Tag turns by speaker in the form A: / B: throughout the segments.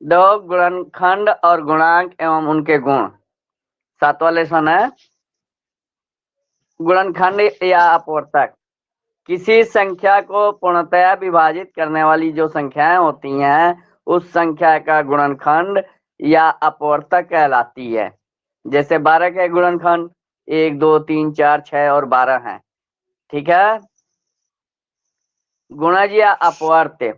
A: दो गुणनखंड और गुणांक एवं उनके गुण। 7वां लेसन है गुणनखंड या अपवर्तक। किसी संख्या को पूर्णतया विभाजित करने वाली जो संख्याएं होती हैं उस संख्या का गुणनखंड या अपवर्तक कहलाती है। जैसे 12 के गुणनखंड 1 2 3 4 6 और 12 हैं। ठीक है। गुणज या अपवर्त।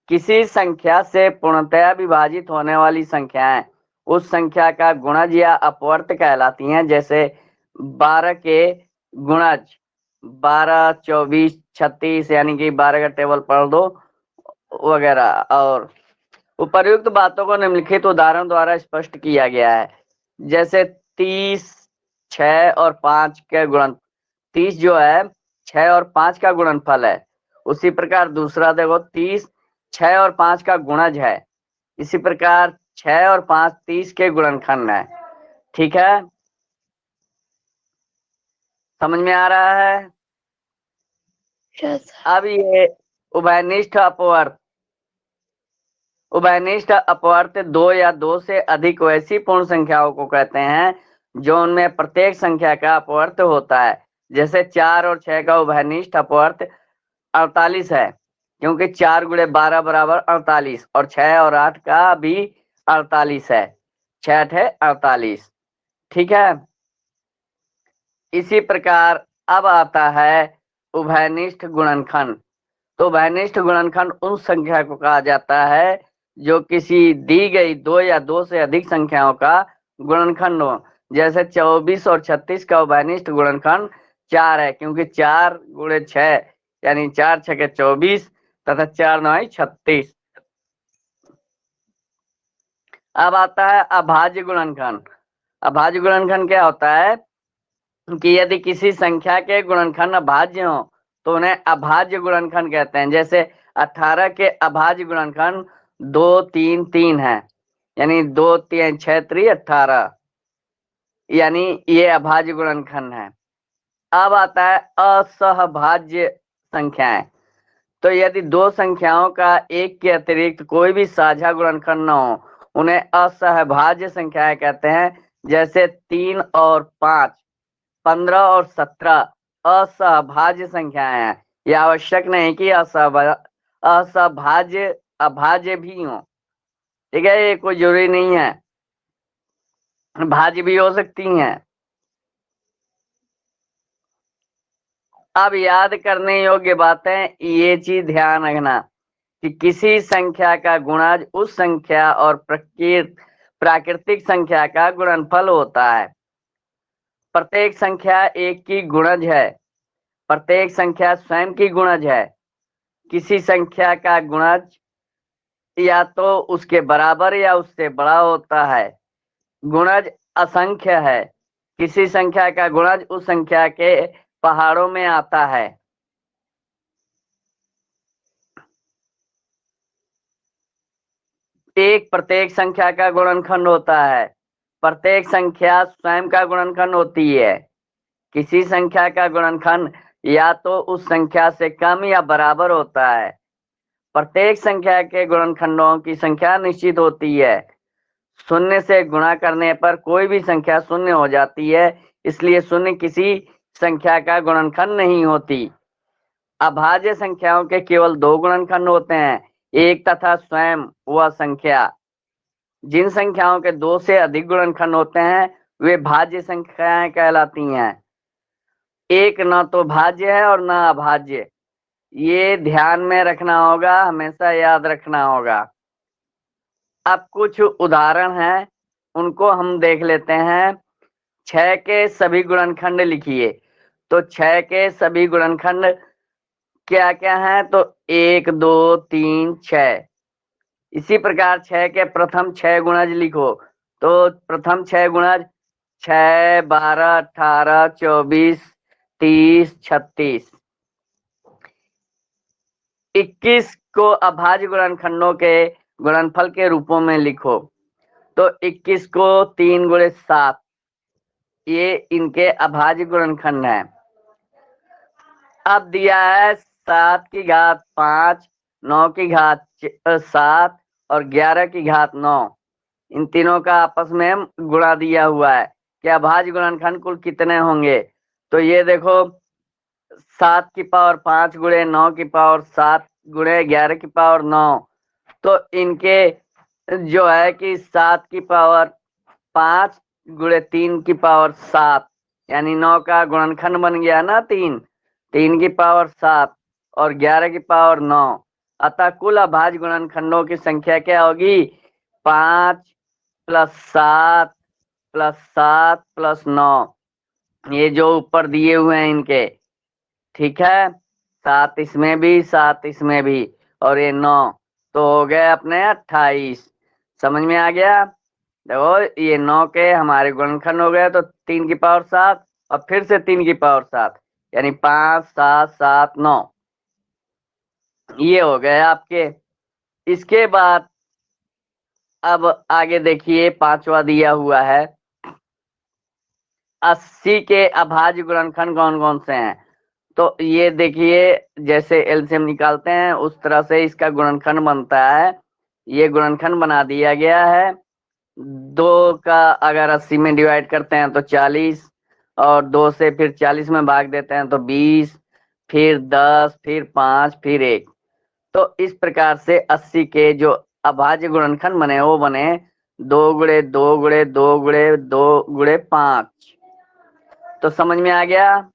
A: किसी संख्या से पूर्णतया विभाजित होने वाली संख्याएं उस संख्या का गुणज या अपवर्त कहलाती हैं। जैसे 12 के गुणज 12 24 36 यानी कि 12 का टेबल पढ़ दो वगैरह। और उपर्युक्त बातों को निम्नलिखित उदाहरण द्वारा स्पष्ट किया गया है। जैसे 30 6 और 5 के गुणन 30 जो है 6 और 5 का गुणनफल है। उसी प्रकार दूसरा देखो 30 6 और 5 का गुणज है। इसी प्रकार 6 और 5 30 के गुणनखंड है। ठीक है, समझ में आ रहा है? अब ये उभयनिष्ठ अपवर्त। उभयनिष्ठ अपवर्त दो या दो से अधिक वैसी पूर्ण संख्याओं को कहते हैं जो उनमें प्रत्येक संख्या का अपवर्त होता है। जैसे 4 और 6 का उभयनिष्ठ अपवर्त 48 है, क्योंकि 4 गुणे 12 बराबर 48 और 6 और 8 का भी 48 है। 6 है 48। ठीक है। इसी प्रकार अब आता है उभयनिष्ठ गुणनखंड। तो उभयनिष्ठ गुणनखंड उन संख्या को कहा जाता है जो किसी दी गई दो या दो से अधिक संख्याओं का गुणनखंड हो। जैसे 24 और 36 का उभयनिष्ठ गुणनखंड 4 है, क्योंकि 4 गुणे 6 यानी 4 6 24 तथा 4 9 36। अब आता है अभाज्य गुणनखंड। अभाज्य गुणनखंड क्या होता है कि यदि किसी संख्या के गुणनखंड अभाज्य हो तो उन्हें अभाज्य गुणनखंड कहते हैं। जैसे 18 के अभाज्य गुणनखंड 2 3 3 है, यानी 2 3 6 3 18, यानी ये अभाज्य गुणनखंड है। अब आता है असहभाज्य संख्याएं। तो यदि दो संख्याओं का एक के अतिरिक्त कोई भी साझा गुणनखंड न हो उन्हें असहभाज्य संख्याएं कहते हैं। जैसे 3 और 5 15 और 17 असहभाज्य संख्याएं हैं। यह आवश्यक नहीं कि असहभाज्य अभाज्य भी हो। ठीक है, ये कोई जरूरी नहीं है, भाज्य भी हो सकती हैं। अब याद करने योग्य बातें, ये चीज ध्यान रखना कि किसी संख्या का गुणज उस संख्या और प्राकृतिक संख्या का गुणनफल होता है। प्रत्येक संख्या एक की गुणज है, प्रत्येक संख्या स्वयं की गुणज है। किसी संख्या का गुणज या तो उसके बराबर या उससे बड़ा होता है। गुणज असंख्य है। किसी संख्या का गुणज उस संख्या के पहाड़ों में आता है। एक प्रत्येक संख्या का गुणनखंड होता है। प्रत्येक संख्या स्वयं का गुणनखंड होती है। किसी संख्या का गुणनखंड या तो उस संख्या से कम या बराबर होता है। प्रत्येक संख्या के गुणनखंडों की संख्या निश्चित होती है। शून्य से गुणा करने पर कोई भी संख्या शून्य हो जाती है, इसलिए शून्य किसी संख्या का गुणनखंड नहीं होती। अभाज्य संख्याओं के केवल दो गुणनखंड होते हैं, एक तथा स्वयं वह संख्या। जिन संख्याओं के दो से अधिक गुणनखंड होते हैं वे भाज्य संख्याएं कहलाती हैं। एक न तो भाज्य है और न अभाज्य, ये ध्यान में रखना होगा, हमेशा याद रखना होगा। अब कुछ उदाहरण हैं, उनको हम देख लेते हैं। 6 के सभी गुणनखंड लिखिए। तो 6 के सभी गुणनखंड क्या क्या हैं? तो 1 2 3 6। इसी प्रकार 6 के प्रथम 6 गुणज लिखो। तो प्रथम 6 गुणज 6 12 18 24 30 36। 21 को अभाज्य गुणनखंडों के गुणनफल के रूपों में लिखो। तो 21 को 3 गुणे 7, ये इनके अभाज्य गुणनखंड है। अब दिया है 7 की घात 5, 9 की घात 7 और 11 की घात 9, इन तीनों का आपस में गुणा दिया हुआ है कि अभाज्य गुणनखंड कुल कितने होंगे। तो ये देखो 7 की पावर 5 गुणे 9 की पावर 7 गुणे 11 की पावर 9, तो इनके जो है कि 7 की पावर 5 गुणे 3 की पावर 7, यानी 9 का गुणनखंड बन गया ना 3 की पावर 7 और 11 की पावर 9। अतः कुल अभाज्य गुणनखंडों की संख्या क्या होगी? 5 + 7 + 7 + 9, ये जो ऊपर दिए हुए हैं इनके, ठीक है, 7 इसमें भी 7 इसमें भी और ये 9, तो हो गए अपने 28। समझ में आ गया? देखो ये 9 के हमारे गुणनखंड हो गए, तो 3 की पावर 7 और फिर से 3 की पावर 7, यानी 5 7 7 9, ये हो गए आपके। इसके बाद अब आगे देखिए, पांचवा दिया हुआ है 80 के अभाज्य गुणनखंड कौन कौन से हैं। तो ये देखिए, जैसे एलसीएम निकालते हैं उस तरह से इसका गुणनखंड बनता है। ये गुणनखंड बना दिया गया है। 2 का अगर 80 में डिवाइड करते हैं तो 40, और 2 से फिर 40 में भाग देते हैं तो 20, फिर 10, फिर 5, फिर 1। तो इस प्रकार से 80 के जो अभाज्य गुणनखंड बने वो बने 2 गुणे 2 गुणे 2 गुणे 2 गुणे 5। तो समझ में आ गया?